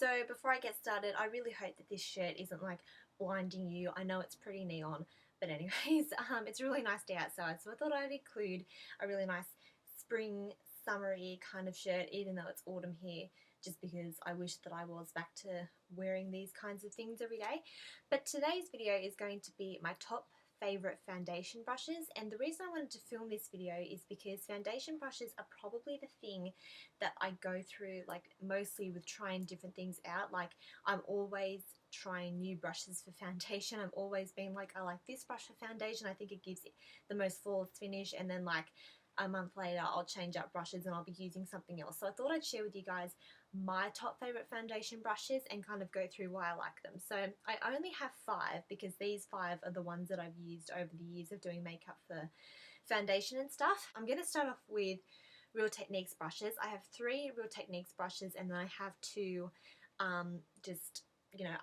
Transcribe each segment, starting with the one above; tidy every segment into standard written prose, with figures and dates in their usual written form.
So before I get started, I really hope that this shirt isn't like blinding you. I know it's pretty neon, but anyways, it's a really nice day outside, so I thought I'd include a really nice spring, summery kind of shirt, even though it's autumn here, just because I wish that I was back to wearing these kinds of things every day. But today's video is going to be my top favorite foundation brushes, and the reason I wanted to film this video is because foundation brushes are probably the thing that I go through like mostly with trying different things out. Like, I'm always trying new brushes for foundation. I'm always being like, I like this brush for foundation, I think it gives it the most flawless finish, and then like a month later I'll change up brushes and I'll be using something else. So I thought I'd share with you guys my top favorite foundation brushes and kind of go through why I like them. So I only have 5 because these 5 are the ones that I've used over the years of doing makeup for foundation and stuff. I'm going to start off with Real Techniques brushes. I have 3 Real Techniques brushes, and then I have 2 just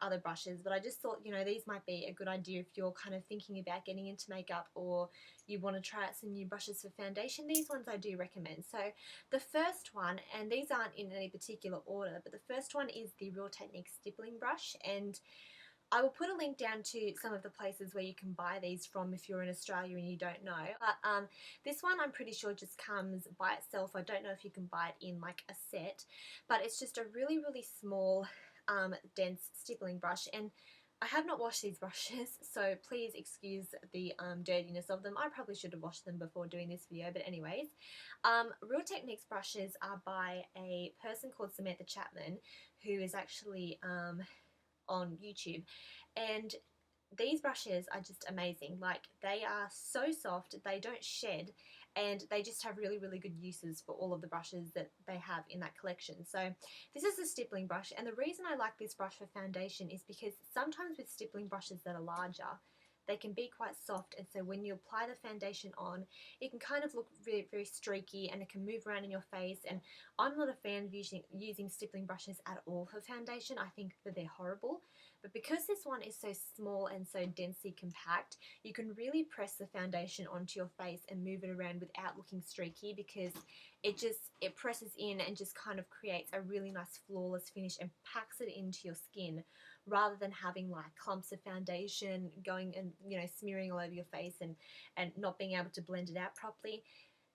other brushes, but I just thought these might be a good idea if you're kind of thinking about getting into makeup or you want to try out some new brushes for foundation. These ones I do recommend. So the first one, and these aren't in any particular order, but the first one is the Real Techniques stippling brush, and I will put a link down to some of the places where you can buy these from if you're in Australia and you don't know. But this one I'm pretty sure just comes by itself. I don't know if you can buy it in like a set, but it's just a really, really small dense stippling brush, and I have not washed these brushes, so please excuse the dirtiness of them. I probably should have washed them before doing this video, but anyways. Real Techniques brushes are by a person called Samantha Chapman, who is actually on YouTube, and these brushes are just amazing. Like, they are so soft, they don't shed, and they just have really, really good uses for all of the brushes that they have in that collection. So this is a stippling brush, and the reason I like this brush for foundation is because sometimes with stippling brushes that are larger, they can be quite soft, and so when you apply the foundation on, it can kind of look very, very streaky, and it can move around in your face, and I'm not a fan of using stippling brushes at all for foundation. I think that they're horrible. But because this one is so small and so densely compact, you can really press the foundation onto your face and move it around without looking streaky, because it presses in and just kind of creates a really nice flawless finish and packs it into your skin, rather than having like clumps of foundation going and smearing all over your face and not being able to blend it out properly.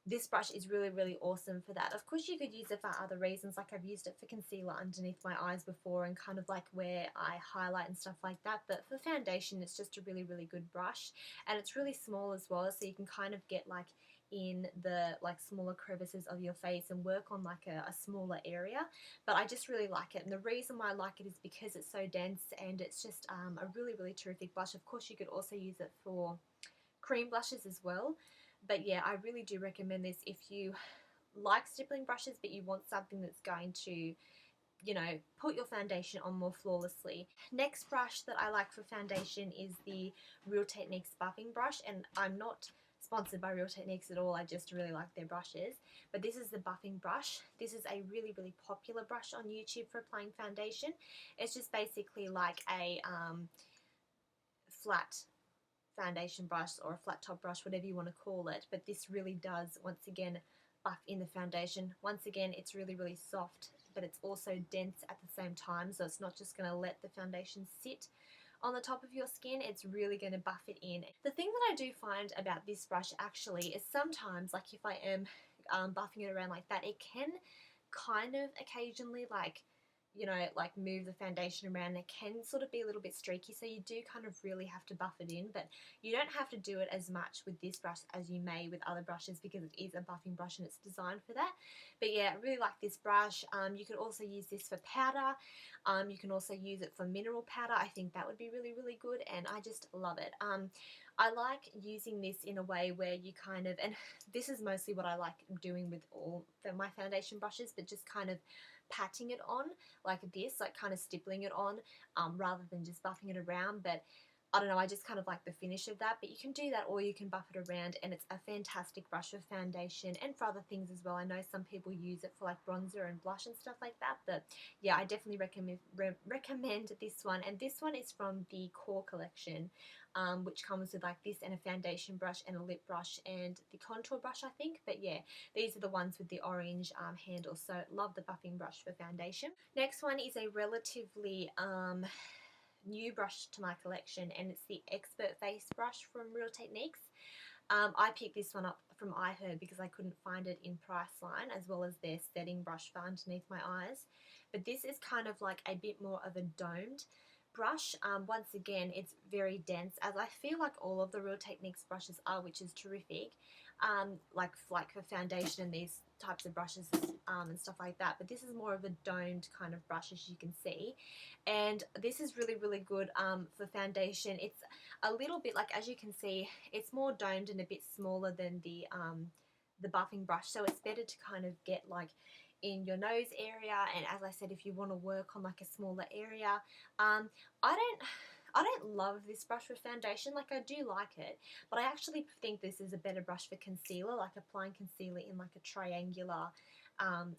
This brush is really, really awesome for that. Of course, you could use it for other reasons, like I've used it for concealer underneath my eyes before, and kind of like where I highlight and stuff like that. But for foundation, it's just a really, really good brush, and it's really small as well, so you can kind of get like in the like smaller crevices of your face and work on like a smaller area. But I just really like it, and the reason why I like it is because it's so dense, and it's just a really, really terrific blush. Of course, you could also use it for cream blushes as well. But yeah, I really do recommend this if you like stippling brushes but you want something that's going to put your foundation on more flawlessly. Next brush that I like for foundation is the Real Techniques buffing brush, and I'm not sponsored by Real Techniques at all, I just really like their brushes. But this is the buffing brush. This is a really, really popular brush on YouTube for applying foundation. It's just basically like a flat foundation brush or a flat top brush, whatever you want to call it, but this really does once again buff in the foundation. Once again, it's really, really soft, but it's also dense at the same time, so it's not just going to let the foundation sit on the top of your skin, it's really going to buff it in. The thing that I do find about this brush actually is sometimes, like if I am buffing it around like that, it can kind of occasionally like move the foundation around. It can sort of be a little bit streaky, so you do kind of really have to buff it in, but you don't have to do it as much with this brush as you may with other brushes, because it is a buffing brush and it's designed for that. But yeah, I really like this brush. You could also use this for powder. You can also use it for mineral powder. I think that would be really, really good, and I just love it. I like using this in a way where you kind of, and this is mostly what I like doing with all my foundation brushes, but just kind of patting it on like this, like kind of stippling it on, rather than just buffing it around. But I don't know, I just kind of like the finish of that. But you can do that, or you can buff it around, and it's a fantastic brush for foundation and for other things as well. I know some people use it for like bronzer and blush and stuff like that, but yeah, I definitely recommend this one. And this one is from the Core collection, which comes with like this and a foundation brush and a lip brush and the contour brush, I think. But yeah, these are the ones with the orange handle. So love the buffing brush for foundation. Next one is a relatively new brush to my collection, and it's the Expert Face brush from Real Techniques. I picked this one up from iHerb because I couldn't find it in Priceline, as well as their setting brush for underneath my eyes. But this is kind of like a bit more of a domed brush. Once again, it's very dense, as I feel like all of the Real Techniques brushes are, which is terrific. Like for foundation and these types of brushes and stuff like that, but this is more of a domed kind of brush, as you can see, and this is really, really good for foundation. It's a little bit like, as you can see, it's more domed and a bit smaller than the buffing brush, so it's better to kind of get like in your nose area, and as I said, if you want to work on like a smaller area. I don't love this brush for foundation. Like, I do like it, but I actually think this is a better brush for concealer, like applying concealer in like a triangular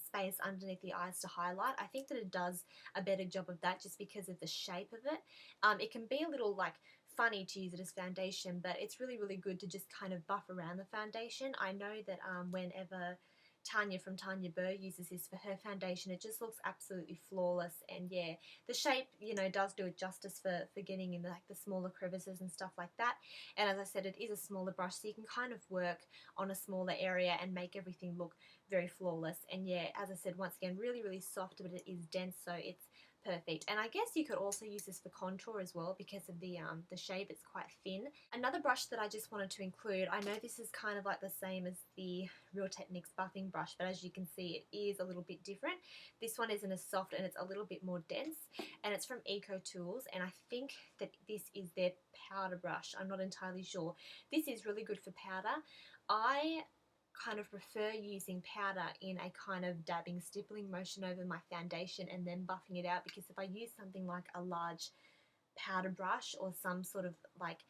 space underneath the eyes to highlight. I think that it does a better job of that just because of the shape of it. It can be a little like funny to use it as foundation, but it's really, really good to just kind of buff around the foundation. I know that whenever Tanya from Tanya Burr uses this for her foundation, it just looks absolutely flawless. And yeah, the shape, you know, does do it justice for getting in like the smaller crevices and stuff like that. And as I said, it is a smaller brush, so you can kind of work on a smaller area and make everything look very flawless. And yeah, as I said, once again, really, really soft, but it is dense, so it's perfect. And I guess you could also use this for contour as well because of the shape. It's quite thin. Another brush that I just wanted to include, I know this is kind of like the same as the Real Techniques buffing brush, but as you can see, it is a little bit different. This one isn't as soft and it's a little bit more dense, and it's from EcoTools, and I think that this is their powder brush. I'm not entirely sure. This is really good for powder. I kind of prefer using powder in a kind of dabbing, stippling motion over my foundation and then buffing it out, because if I use something like a large powder brush or some sort of like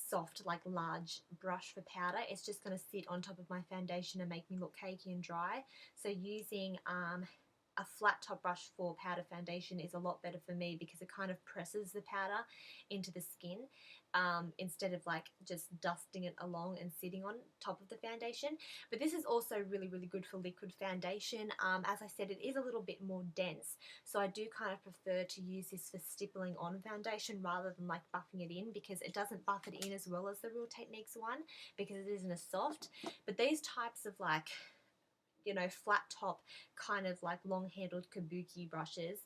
soft, like large brush for powder, it's just going to sit on top of my foundation and make me look cakey and dry. So using a flat top brush for powder foundation is a lot better for me because it kind of presses the powder into the skin instead of like just dusting it along and sitting on top of the foundation. But this is also really, really good for liquid foundation. As I said, it is a little bit more dense, so I do kind of prefer to use this for stippling on foundation rather than like buffing it in, because it doesn't buff it in as well as the Real Techniques one because it isn't as soft. But these types of like, you know, flat top kind of like long handled kabuki brushes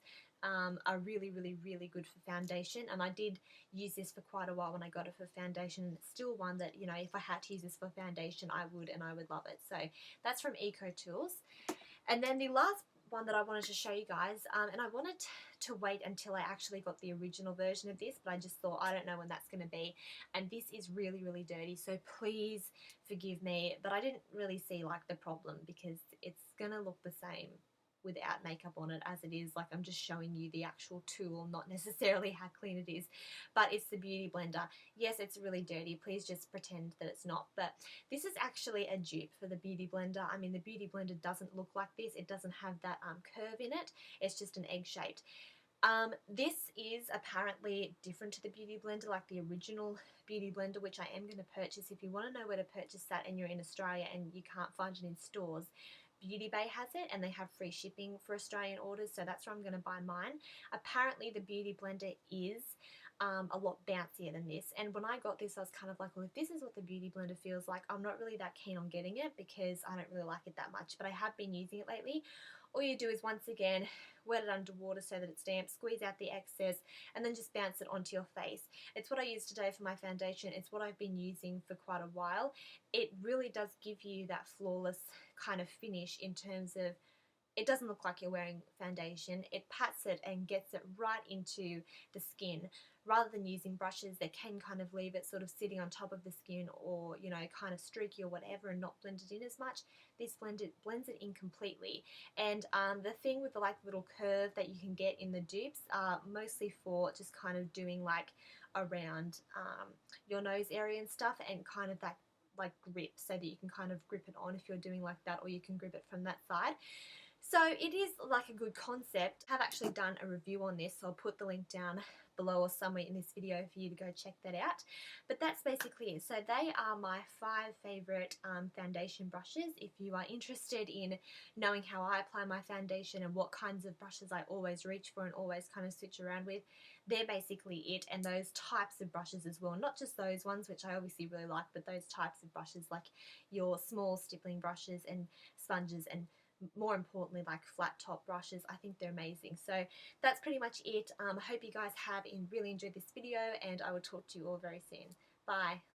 are really, really, really good for foundation. And I did use this for quite a while when I got it for foundation, and it's still one that, you know, if I had to use this for foundation, I would, and I would love it. So that's from EcoTools. And then the last one that I wanted to show you guys, and I wanted to wait until I actually got the original version of this, but I just thought, I don't know when that's going to be, and this is really, really dirty, so please forgive me, but I didn't really see like the problem because it's going to look the same without makeup on it as it is. Like, I'm just showing you the actual tool, not necessarily how clean it is. But it's the Beauty Blender. Yes, it's really dirty, please just pretend that it's not. But this is actually a dupe for the Beauty Blender. I mean, the Beauty Blender doesn't look like this. It doesn't have that curve in it. It's just an egg shaped. This is apparently different to the Beauty Blender, like the original Beauty Blender, which I am going to purchase. If you want to know where to purchase that and you're in Australia and you can't find it in stores, Beauty Bay has it, and they have free shipping for Australian orders, so that's where I'm going to buy mine. Apparently the Beauty Blender is a lot bouncier than this, and when I got this I was kind of like, well, if this is what the Beauty Blender feels like, I'm not really that keen on getting it because I don't really like it that much, but I have been using it lately. All you do is, once again, wet it under water so that it's damp, squeeze out the excess, and then just bounce it onto your face. It's what I used today for my foundation. It's what I've been using for quite a while. It really does give you that flawless kind of finish in terms of, it doesn't look like you're wearing foundation. It pats it and gets it right into the skin, rather than using brushes that can kind of leave it sort of sitting on top of the skin, or, you know, kind of streaky or whatever, and not blend it in as much. This blends it in completely. And the thing with the like little curve that you can get in the dupes are mostly for just kind of doing like around your nose area and stuff, and kind of that like grip, so that you can kind of grip it on if you're doing like that, or you can grip it from that side. So it is like a good concept. I have actually done a review on this, so I'll put the link down below or somewhere in this video for you to go check that out. But that's basically it. So they are my 5 favorite foundation brushes. If you are interested in knowing how I apply my foundation and what kinds of brushes I always reach for and always kind of switch around with, they're basically it. And those types of brushes as well, not just those ones, which I obviously really like, but those types of brushes, like your small stippling brushes and sponges, and more importantly like flat top brushes. I think they're amazing. So that's pretty much it. I hope you guys have really enjoyed this video, and I will talk to you all very soon. Bye.